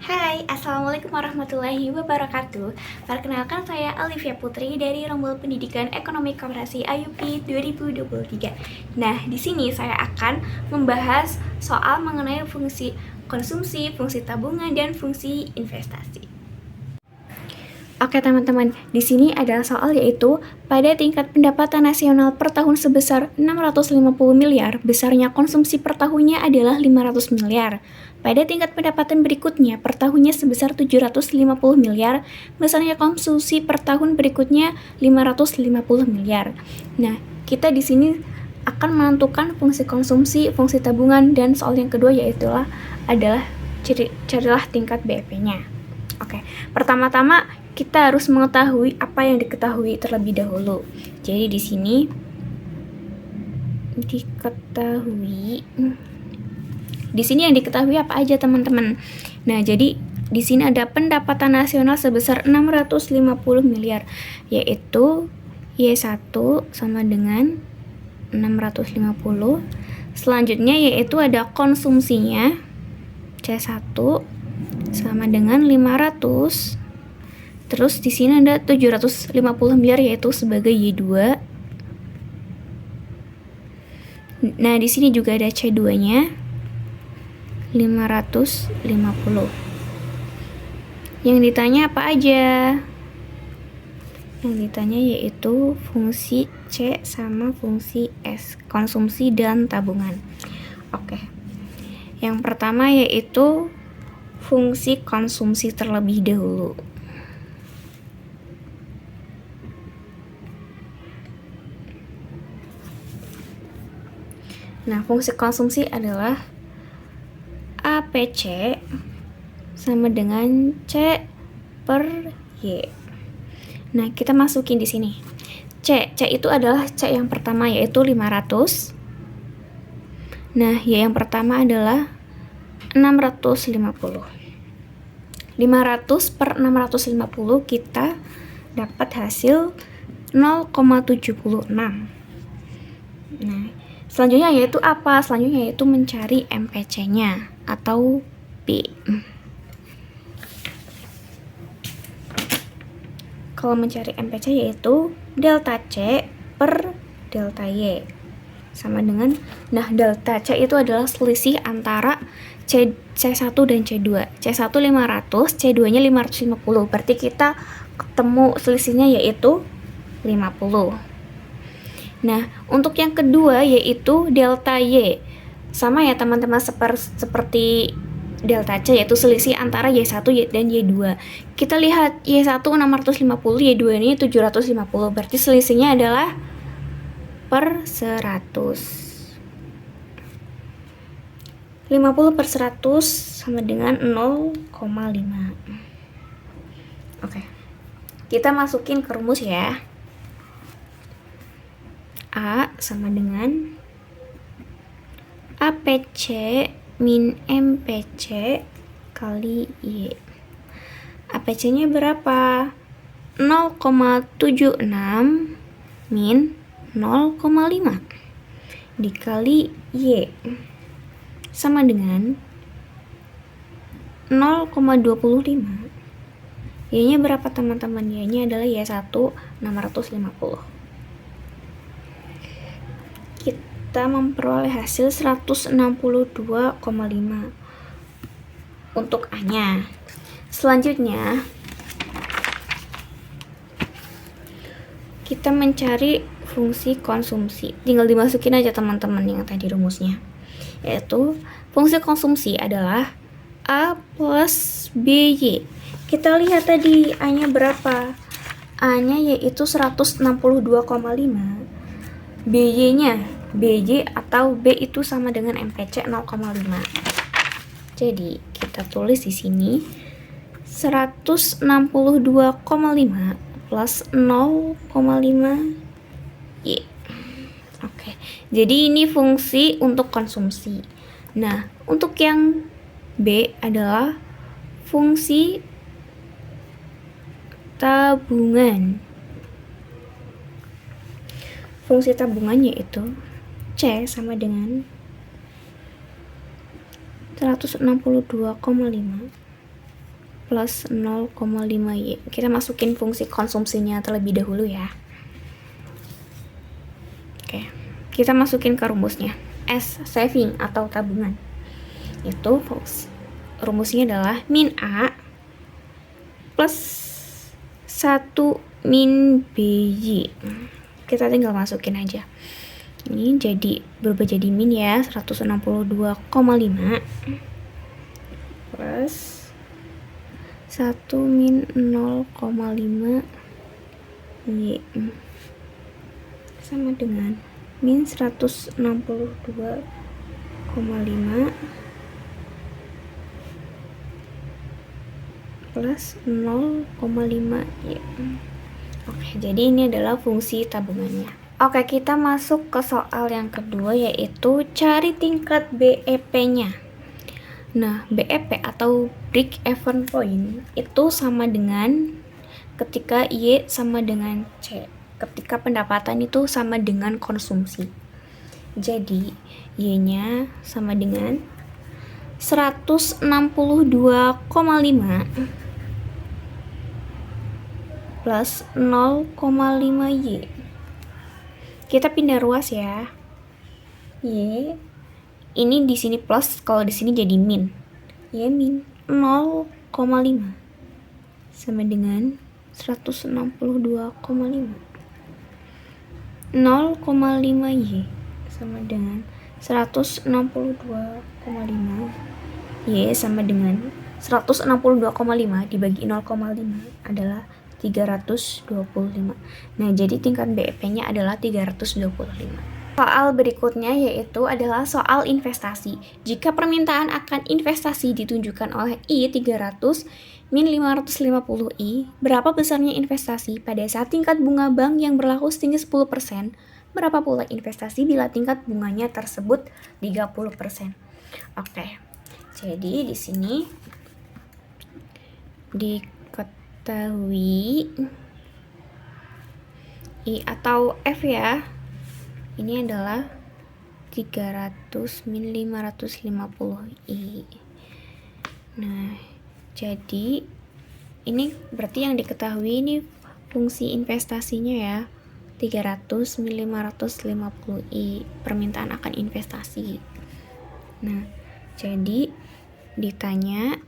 Hai, Assalamualaikum warahmatullahi wabarakatuh. Perkenalkan saya Olivia Putri dari Rombol Pendidikan Ekonomi Koperasi IUP 2023. Nah, di sini saya akan membahas soal mengenai fungsi konsumsi, fungsi tabungan, dan fungsi investasi. Oke teman-teman, di sini adalah soal yaitu pada tingkat pendapatan nasional per tahun sebesar 650 miliar, besarnya konsumsi per tahunnya adalah 500 miliar. Pada tingkat pendapatan berikutnya per tahunnya sebesar 750 miliar, besarnya konsumsi per tahun berikutnya 550 miliar. Nah, kita di sini akan menentukan fungsi konsumsi, fungsi tabungan, dan soal yang kedua adalah carilah tingkat BEP-nya. Oke, pertama-tama kita harus mengetahui apa yang diketahui terlebih dahulu. Jadi di sini yang diketahui apa aja teman-teman. Nah, jadi di sini ada pendapatan nasional sebesar 650 miliar, yaitu Y1 sama dengan 650. Selanjutnya yaitu ada konsumsinya C1 sama dengan 500. Terus di sini ada 750 miliar yaitu sebagai Y2. Nah, di sini juga ada C2-nya 550. Yang ditanya apa aja? Yang ditanya yaitu fungsi C sama fungsi S, konsumsi dan tabungan. Oke. Yang pertama yaitu fungsi konsumsi terlebih dahulu. Nah, fungsi konsumsi adalah APC sama dengan C per Y. Nah, kita masukin di sini. C itu adalah C yang pertama yaitu 500. Nah, Y yang pertama adalah 650. 500 per 650 kita dapat hasil 0,76. Nah, selanjutnya yaitu apa? Selanjutnya yaitu mencari MPC-nya atau B. Kalau mencari MPC yaitu delta C per delta Y sama dengan, nah delta C itu adalah selisih antara C1 dan C2. C1 500, C2-nya 550. Berarti kita ketemu selisihnya yaitu 50. Nah, untuk yang kedua yaitu delta Y. Sama ya teman-teman, seperti delta C yaitu selisih antara Y1 dan Y2. Kita lihat Y1 650, Y2 ini 750. Berarti selisihnya adalah per 100. 50 per 100 sama dengan 0,5. Oke. Kita masukin ke rumus ya. A sama dengan APC min MPC kali Y. APC-nya berapa? 0,76 min 0,5 dikali Y sama dengan 0,25. Y-nya berapa teman-teman? Y-nya adalah Y1 650. Kita memperoleh hasil 162,5 untuk A-nya. Selanjutnya kita mencari fungsi konsumsi. Tinggal dimasukin aja teman-teman yang tadi rumusnya. Yaitu fungsi konsumsi adalah A plus BY. Kita lihat tadi A-nya berapa? A-nya yaitu 162,5. BY atau B itu sama dengan MPC 0,5. Jadi kita tulis di sini 162,5 plus 0,5 Y. Oke. Jadi ini fungsi untuk konsumsi. Nah, untuk yang B adalah fungsi tabungan. Fungsi tabungan yaitu C sama dengan 162,5 plus 0,5Y. Kita masukin fungsi konsumsinya terlebih dahulu ya. Oke, kita masukin ke rumusnya. S, saving atau tabungan. Itu rumusnya adalah min A plus 1 min BY. Kita tinggal masukin aja. Ini berubah jadi min ya, 162,5 plus 1 min 0,5 Y sama dengan min 162,5 plus 0,5 Y. Oke, jadi ini adalah fungsi tabungannya. Oke, kita masuk ke soal yang kedua, yaitu cari tingkat BEP-nya. Nah, BEP atau break even point itu sama dengan ketika Y sama dengan C, ketika pendapatan itu sama dengan konsumsi. Jadi Y-nya sama dengan 162,5 plus 0,5Y. Kita pindah ruas ya. Y ini di sini plus, kalau di sini jadi min. Y min 0,5 sama dengan 162,5. 0,5Y sama dengan 162,5. Y sama dengan 162,5 dibagi 0,5 adalah 325. Nah, jadi tingkat BEP-nya adalah 325. Soal berikutnya yaitu adalah soal investasi. Jika permintaan akan investasi ditunjukkan oleh I 300 min 550I, berapa besarnya investasi pada saat tingkat bunga bank yang berlaku setinggi 10%? Berapa pula investasi bila tingkat bunganya tersebut 30%? Oke. Jadi di sini diketahui I atau F ya, ini adalah 300 min 550I. Nah, jadi ini berarti yang diketahui ini fungsi investasinya ya, 300 min 550I, permintaan akan investasi. Nah, jadi ditanya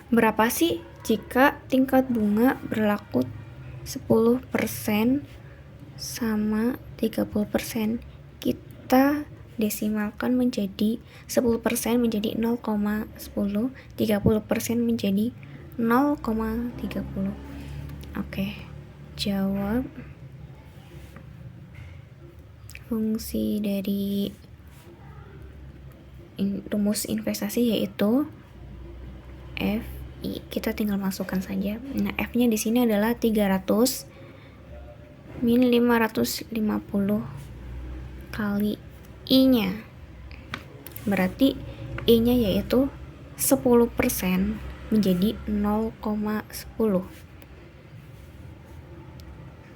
berapa sih jika tingkat bunga berlaku 10% sama 30%? Kita desimalkan menjadi 10% menjadi 0,10, 30% menjadi 0,30. Oke, jawab. Fungsi dari rumus investasi yaitu FI. Kita tinggal masukkan saja. Nah, F-nya di sini adalah 300 min 550 kali I-nya. Berarti I-nya yaitu 10% menjadi 0,10.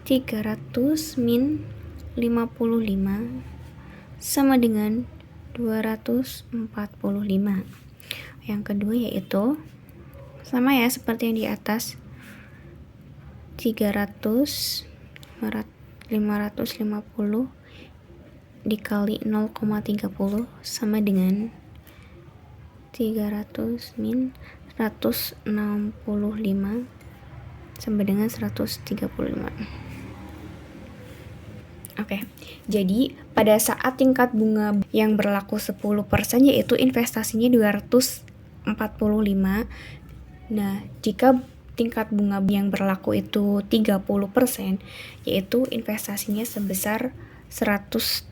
300 min 55 sama dengan 245. Yang kedua yaitu sama ya seperti yang di atas, 300 550 dikali 0,30 sama dengan 300 min 165 sama dengan 135. Oke, jadi pada saat tingkat bunga yang berlaku 10% yaitu investasinya 245. Nah, jika tingkat bunga yang berlaku itu 30%, yaitu investasinya sebesar 135.